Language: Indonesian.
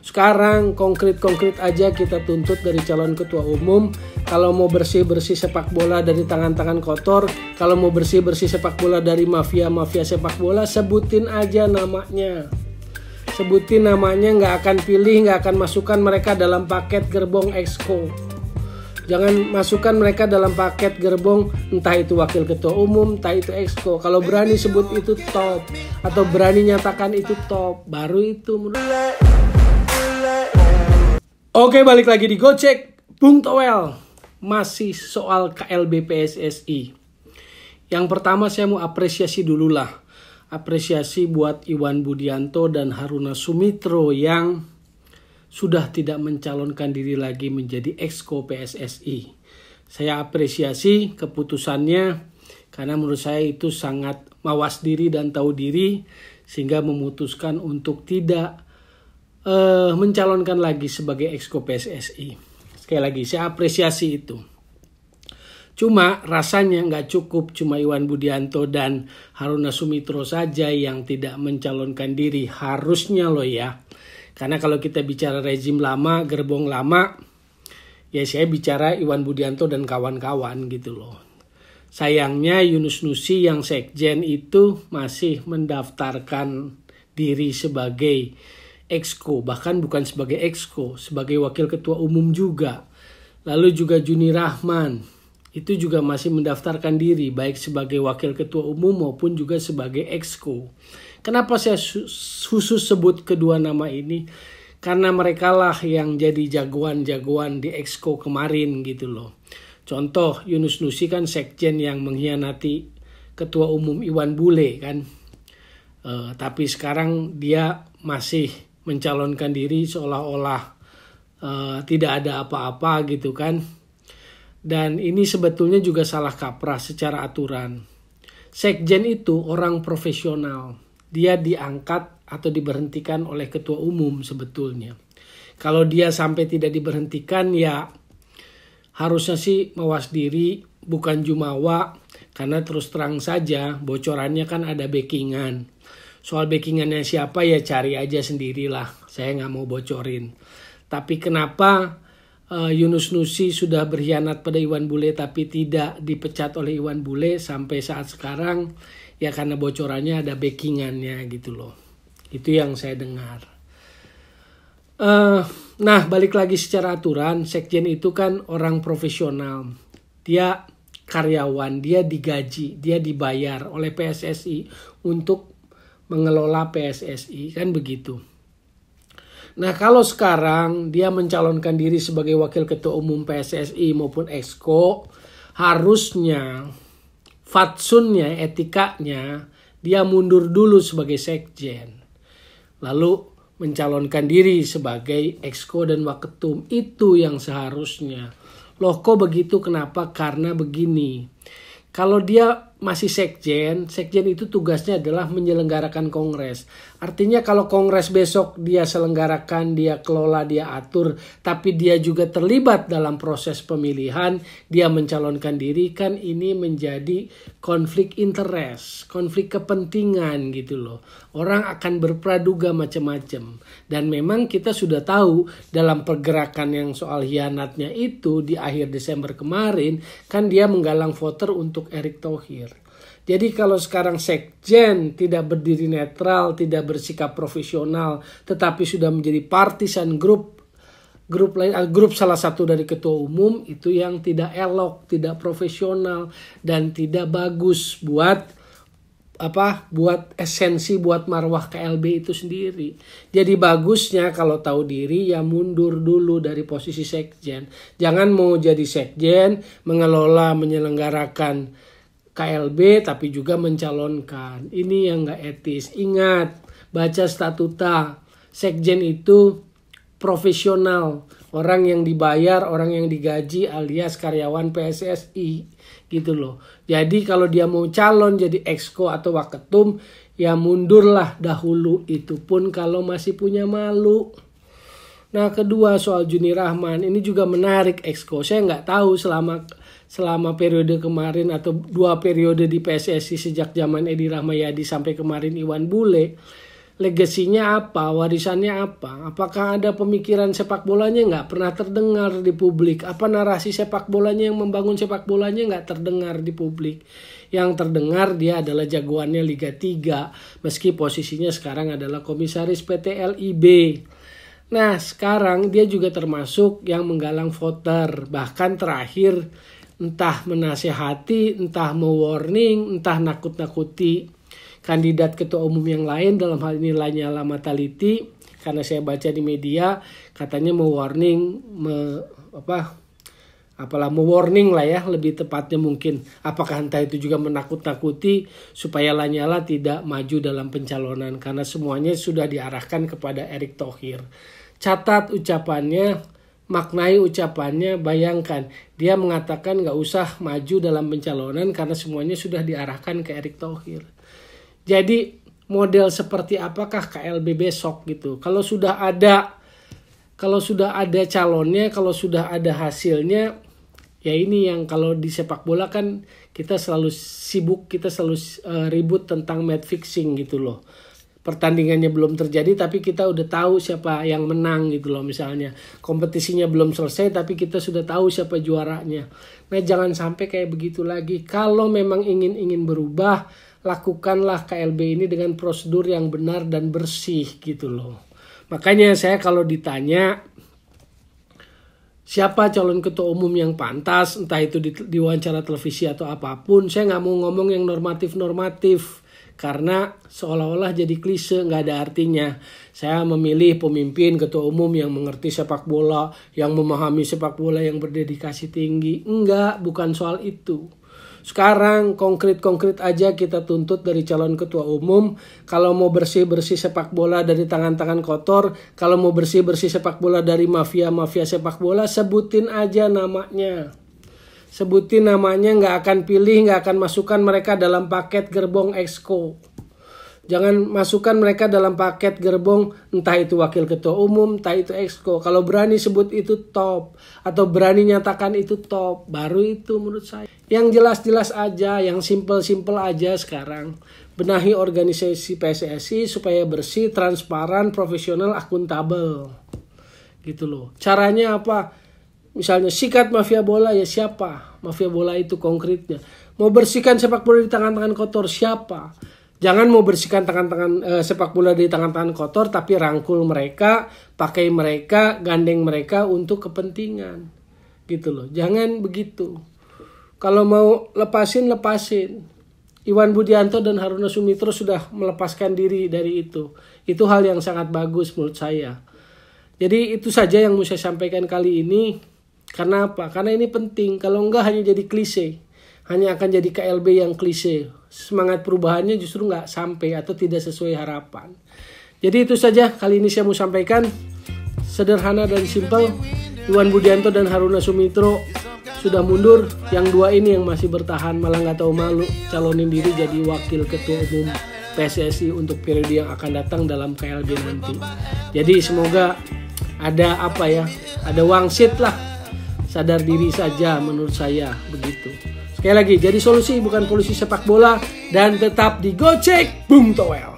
Sekarang konkret-konkret aja kita tuntut dari calon ketua umum. Kalau mau bersih-bersih sepak bola dari tangan-tangan kotor, kalau mau bersih-bersih sepak bola dari mafia-mafia sepak bola, sebutin aja namanya. Sebutin namanya, nggak akan pilih, nggak akan masukkan mereka dalam paket gerbong exco. Jangan masukkan mereka dalam paket gerbong entah itu wakil ketua umum, entah itu exco. Kalau berani sebut itu top, atau berani nyatakan itu top, baru itu menurut. Oke, balik lagi di Gocek Bung Toel. Masih soal KLB PSSI. Yang pertama saya mau apresiasi dulu lah. Apresiasi buat Iwan Budianto dan Haruna Sumitro yang sudah tidak mencalonkan diri lagi menjadi exco PSSI. Saya apresiasi keputusannya karena menurut saya itu sangat mawas diri dan tahu diri sehingga memutuskan untuk tidak mencalonkan lagi sebagai exco PSSI. Sekali lagi saya apresiasi itu. Cuma rasanya nggak cukup cuma Iwan Budianto dan Haruna Sumitro saja yang tidak mencalonkan diri. Harusnya loh ya. Karena kalau kita bicara rezim lama, gerbong lama, ya saya bicara Iwan Budianto dan kawan-kawan gitu loh. Sayangnya Yunus Nusi yang sekjen itu masih mendaftarkan diri sebagai exco, bahkan bukan sebagai exco, sebagai wakil ketua umum juga. Lalu juga Juni Rahman, itu juga masih mendaftarkan diri, baik sebagai wakil ketua umum maupun juga sebagai exco. Kenapa saya khusus sebut kedua nama ini? Karena mereka lah yang jadi jagoan-jagoan di exco kemarin gitu loh. Contoh, Yunus Nusi kan sekjen yang mengkhianati ketua umum Iwan Bule kan. Tapi sekarang dia masih mencalonkan diri seolah-olah tidak ada apa-apa gitu kan. Dan ini sebetulnya juga salah kaprah secara aturan. Sekjen itu orang profesional. Dia diangkat atau diberhentikan oleh ketua umum sebetulnya. Kalau dia sampai tidak diberhentikan ya harusnya sih mawas diri, bukan jumawa. Karena terus terang saja bocorannya kan ada backingan. Soal backingannya siapa ya cari aja sendirilah. Saya nggak mau bocorin. Tapi kenapa Yunus Nusi sudah berkhianat pada Iwan Bule tapi tidak dipecat oleh Iwan Bule sampai saat sekarang? Ya karena bocorannya ada backingannya gitu loh. Itu yang saya dengar. Nah balik lagi secara aturan. Sekjen itu kan orang profesional. Dia karyawan, dia digaji, dia dibayar oleh PSSI untuk mengelola PSSI kan begitu. Nah kalau sekarang dia mencalonkan diri sebagai wakil ketua umum PSSI maupun exco, harusnya fatsunnya, etikanya dia mundur dulu sebagai sekjen. Lalu mencalonkan diri sebagai exco dan waketum, itu yang seharusnya. Loh kok begitu, kenapa? Karena begini. Kalau dia masih sekjen itu tugasnya adalah menyelenggarakan kongres. Artinya kalau kongres besok dia selenggarakan, dia kelola, dia atur, tapi dia juga terlibat dalam proses pemilihan, dia mencalonkan diri, kan ini menjadi konflik interest, konflik kepentingan gitu loh. Orang akan berpraduga macam-macam. Dan memang kita sudah tahu dalam pergerakan yang soal hianatnya itu di akhir Desember kemarin, kan dia menggalang voter untuk Erick Thohir. Jadi kalau sekarang sekjen tidak berdiri netral, tidak bersikap profesional, tetapi sudah menjadi partisan grup salah satu dari ketua umum, itu yang tidak elok, tidak profesional dan tidak bagus buat esensi, buat marwah KLB itu sendiri. Jadi bagusnya kalau tahu diri ya mundur dulu dari posisi sekjen. Jangan mau jadi sekjen, mengelola, menyelenggarakan KLB tapi juga mencalonkan. Ini yang gak etis. Ingat, baca statuta. Sekjen itu profesional. Orang yang dibayar, orang yang digaji alias karyawan PSSI. Gitu loh. Jadi kalau dia mau calon jadi exco atau waketum, ya mundurlah dahulu. Itu pun kalau masih punya malu. Nah kedua soal Juni Rahman. Ini juga menarik exco. Saya gak tahu selama periode kemarin atau 2 periode di PSSI sejak zaman Edi Rahmayadi sampai kemarin Iwan Bule, Legasinya apa? Warisannya apa? Apakah ada pemikiran sepak bolanya? Nggak pernah terdengar di publik. Apa narasi sepak bolanya yang membangun sepak bolanya? Nggak terdengar di publik. Yang terdengar dia adalah jagoannya Liga 3. Meski posisinya sekarang adalah komisaris PT LIB. Nah sekarang dia juga termasuk yang menggalang voter. Bahkan terakhir entah menasehati, entah mewarning, entah nakut-nakuti kandidat ketua umum yang lain, dalam hal ini Lanyala Mataliti, karena saya baca di media katanya mewarning, mewarning lah ya, lebih tepatnya mungkin. Apakah entah itu juga menakut-nakuti supaya Lanyala tidak maju dalam pencalonan, karena semuanya sudah diarahkan kepada Erick Thohir. Catat ucapannya, maknai ucapannya, bayangkan dia mengatakan nggak usah maju dalam pencalonan karena semuanya sudah diarahkan ke Erick Thohir. Jadi model seperti apakah KLB besok gitu? Kalau sudah ada calonnya, kalau sudah ada hasilnya, ya ini yang kalau di sepak bola kan kita selalu sibuk, kita selalu ribut tentang match fixing gitu loh. Pertandingannya belum terjadi tapi kita udah tahu siapa yang menang gitu loh misalnya. Kompetisinya belum selesai tapi kita sudah tahu siapa juaranya. Nah jangan sampai kayak begitu lagi. Kalau memang ingin berubah, lakukanlah KLB ini dengan prosedur yang benar dan bersih gitu loh. Makanya saya kalau ditanya siapa calon ketua umum yang pantas, entah itu di wawancara televisi atau apapun, saya nggak mau ngomong yang normatif-normatif. Karena seolah-olah jadi klise, nggak ada artinya. Saya memilih pemimpin ketua umum yang mengerti sepak bola, yang memahami sepak bola, yang berdedikasi tinggi. Enggak, bukan soal itu. Sekarang konkret-konkret aja kita tuntut dari calon ketua umum. Kalau mau bersih-bersih sepak bola dari tangan-tangan kotor, kalau mau bersih-bersih sepak bola dari mafia-mafia sepak bola, sebutin aja namanya. Sebutin namanya, nggak akan pilih, nggak akan masukkan mereka dalam paket gerbong exco. Jangan masukkan mereka dalam paket gerbong entah itu wakil ketua umum, entah itu exco. Kalau berani sebut itu top, atau berani nyatakan itu top, baru itu menurut saya. Yang jelas-jelas aja, yang simple-simple aja sekarang. Benahi organisasi PSSI supaya bersih, transparan, profesional, akuntabel. Gitu loh. Caranya apa? Misalnya sikat mafia bola, ya siapa? Mafia bola itu konkretnya. Mau bersihkan sepak bola di tangan-tangan kotor, siapa? Jangan mau bersihkan sepak bola di tangan-tangan kotor tapi rangkul mereka, pakai mereka, gandeng mereka untuk kepentingan. Gitu loh. Jangan begitu. Kalau mau lepasin. Iwan Budianto dan Haruna Sumitra sudah melepaskan diri dari itu. Itu hal yang sangat bagus menurut saya. Jadi itu saja yang mau saya sampaikan kali ini. Karena apa? Karena ini penting. Kalau enggak hanya jadi klise. Hanya akan jadi KLB yang klise. Semangat perubahannya justru nggak sampai atau tidak sesuai harapan. Jadi itu saja kali ini saya mau sampaikan. Sederhana dan simpel. Iwan Budianto dan Haruna Sumitra sudah mundur. Yang dua ini yang masih bertahan malah nggak tahu malu calonin diri jadi wakil ketua umum PSSI untuk periode yang akan datang dalam KLB nanti. Jadi semoga ada ada wangsit lah. Sadar diri saja menurut saya begitu. Sekali lagi, jadi solusi bukan polusi sepak bola dan tetap digocek Bung Toel.